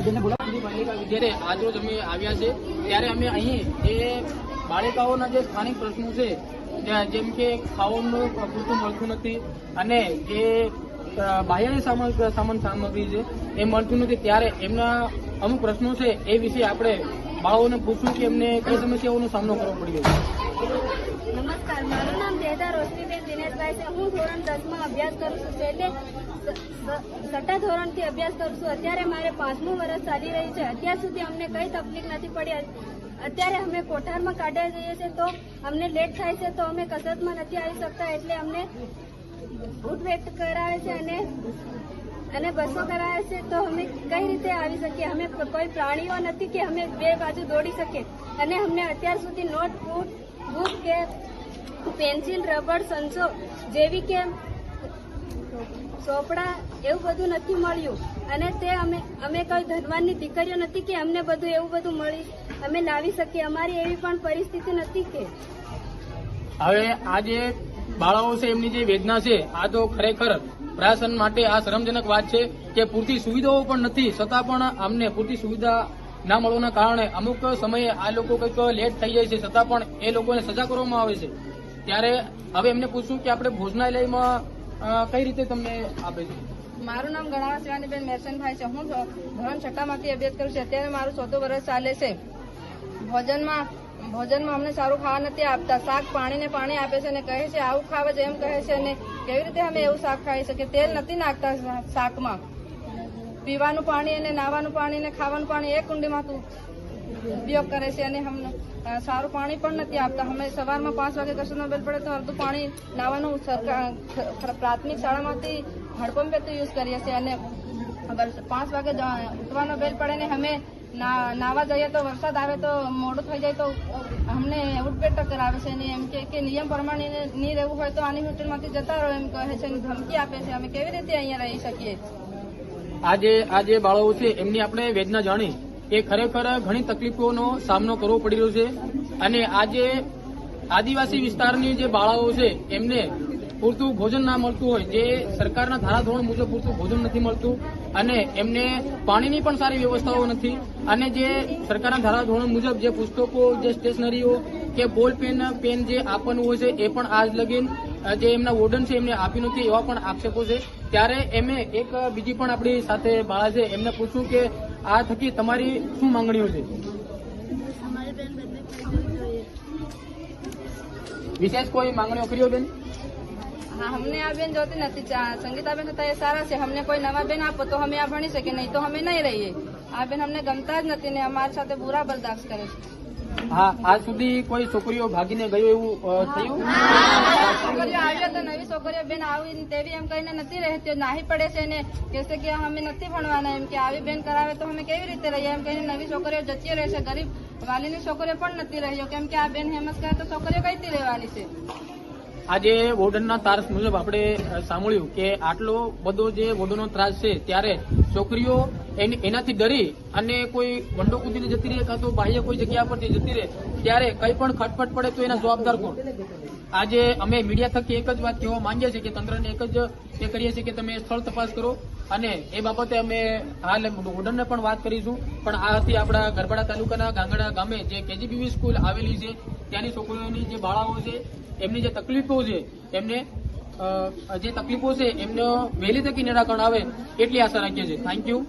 જ્યારે આજરોજ અમે આવ્યા છે ત્યારે અમે અહીં એ બાળિકાઓના જે સ્થાનિક પ્રશ્નો છે જેમ કે ખાવાનું પૂરતું મળતું નથી અને જે બાહ્ય સામાન સામગ્રી છે એ મળતું નથી, ત્યારે એમના અમુક પ્રશ્નો છે એ વિશે આપણે બાળકોને પૂછવું કે એમને કઈ સમસ્યાઓનો સામનો કરવો પડ્યો છે. નમસ્કાર, મારું નામ દેહદાર રોશનીબેન દિનેશભાઈ છે. હું ધોરણ 10 માં અભ્યાસ કરું છું, એટલે છઠ્ઠા ધોરણથી અભ્યાસ કરું છું. અત્યારે મારે 5મું વર્ષ ચાલી રહ્યું છે. અત્યાર સુધી અમને કઈ તકલીફ નથી પડી. અત્યારે અમે કોઠારમાં કાઢવા જઈએ છીએ તો અમને લેટ થાય છે, તો અમે કસરતમાં નથી આવી શકતા, એટલે અમને ઉઠવેટ કરાવે છે અને બસો કરાવે છે. તો અમે કઈ રીતે આવી શકીએ? અમે કોઈ પ્રાણીઓ નથી કે અમે બે બાજુ દોડી શકીએ. અને અમને અત્યાર સુધી નોટ બુક કે પેન્સિલ, રબર, સંચો જેવી કે ચોપડા એવું બધું નથી મળ્યું. અને તે અમે કોઈ ધનવાનની દીકરીઓ નથી કે અમને બધું એવું બધું મળી અમે લાવી શકીએ. અમારી એવી પણ પરિસ્થિતિ નથી કે હવે આ જે બાળકો છે એમની જે વેદના છે આ તો ખરેખર પ્રશાસન માટે આ શરમજનક વાત છે કે પૂરતી સુવિધાઓ પણ નથી, છતાં પણ અમને પૂરતી સુવિધા ના મળવાના કારણે અમુક સમયે આ લોકો કંઈક લેટ થઈ જાય છે, છતાં પણ એ લોકોને સજા કરવામાં આવે છે. ત્યારે હવે એમને પૂછશું કે આપણે ભોજનાલયમાં કઈ રીતે તમને આપે છે. મારું નામ ગણાવા શિવાનીબેન મેરસનભાઈ છે. હું ધોરણ 6 માંથી અભ્યાસ કરું છું. અત્યારે મારું 4થું વર્ષ ચાલે છે. ભોજનમાં અમને સારું ખાવા નથી આપતા. શાક પાણી આપે છે અને કહે છે આવું ખાવા એમ કહે છે. અને કેવી રીતે અમે એવું શાક ખાઈ શકીએ? તેલ નથી નાખતા શાકમાં. પીવાનું પાણી અને નાવાનું પાણી અને ખાવાનું પાણી એક કુંડીમાં ઉપયોગ કરે છે અને અમને સારું પાણી પણ નથી આપતા. અમે સવારમાં 5 વાગે કસરતનો બેલ પડે તો અડધું પાણી નાવાનું પ્રાથમિક શાળામાંથી હડપંપેથી યુઝ કરીએ છીએ. અને 5 વાગે ઉઠવાનો બેલ પડે ને અમે નાવા જઈએ તો વરસાદ આવે તો મોડું થઈ જાય તો અમને ઉઠબેટ કરાવે છે અને એમ કે નિયમ પ્રમાણે નહીં રહેવું હોય તો આની હોટલમાંથી જતા રહો એમ કહે છે, ધમકી આપે છે. અમે કેવી રીતે અહીંયા રહી શકીએ? આ જે બાળકો છે એમની આપણે વેદના જાણી કે ખરેખર ઘણી તકલીફોનો સામનો કરવો પડી રહ્યો છે. અને આ જે આદિવાસી વિસ્તારની જે બાળકો છે એમને પૂરતું ભોજન ના મળતું હોય, જે સરકારના ધારાધોરણ મુજબ પૂરતું ભોજન નથી મળતું અને એમને પાણીની પણ સારી વ્યવસ્થાઓ નથી. અને જે સરકારના ધારાધોરણ મુજબ જે પુસ્તકો, જે સ્ટેશનરીઓ કે બોલ પેન જે આપવાનું હોય છે એ પણ આજ લગીન જે એમના વોર્ડન છે એમને આપી નથી, એવા પણ આક્ષેપો છે. ત્યારે એમને એક બીજી પણ આપણી સાથે બાળા છે એમને પૂછ્યું કે આ થકી તમારી શું માંગણીઓ છે? વિશેષ કોઈ માંગણીઓ કર્યો બેન? હા, અમને આ બેન જોતી નથી. સંગીતાબેન હતા એ સારા છે. અમને કોઈ નવા બેન આપો તો અમે આ ભણી શકીએ, નહીં તો અમે નહીં રહીએ. આ બેન અમને ગમતા જ નથી ને અમારી સાથે બુરા બરદાસ્ત કરે છે. હા, આજ સુધી કોઈ છોકરીઓ ભાગીને ગયો એવું થયું? છોકરીઓ આવ્યો તો નવી છોકરીઓ બેન આવી તેવી એમ કહીને નથી રહેતી, નાહી પડે છે ને કહેશે કે અમે નથી ભણવાના. એમ કે આવી બેન કરાવે તો અમે કેવી રીતે રહીએ એમ કહીને નવી છોકરીઓ જતી રહેશે. ગરીબ વાલીની છોકરીઓ પણ નથી રહ્યો, કેમ કે આ બેન હેમસ કરે તો છોકરીઓ કઈથી રહેવાની છે? આજે વોર્ડનના તારસ મુજબ આપણે સાંભળ્યું કે આટલો બધો જે વોર્ડનનો ત્રાસ છે, ત્યારે છોકરીઓ એનાથી ડરી અને કોઈ વંડો કૂદીને જતી રહે કાં તો બાહ્ય કોઈ જગ્યા પરથી જતી રહે, ત્યારે કંઈ પણ ખટપટ પડે તો એના જવાબદાર કોણ? આજે અમે મીડિયા થકી એક જ વાત કહેવા માંગીએ છીએ કે તંત્રને એક જ એ કરીએ છીએ કે તમે સ્થળ તપાસ કરો. અને એ બાબતે અમે હાલ વોર્ડનને પણ વાત કરીશું. પણ આ હતી આપણા ગરબાડા તાલુકાના ગાંગડા ગામે જે કેજીબીવી સ્કૂલ આવેલી છે, ત્યાંની છોકરીઓની જે બાળાઓ છે એમની જે તકલીફો છે એમને વહેલી તકી નિરાકરણ આવે એટલી આશા રાખીએ છીએ. Thank you.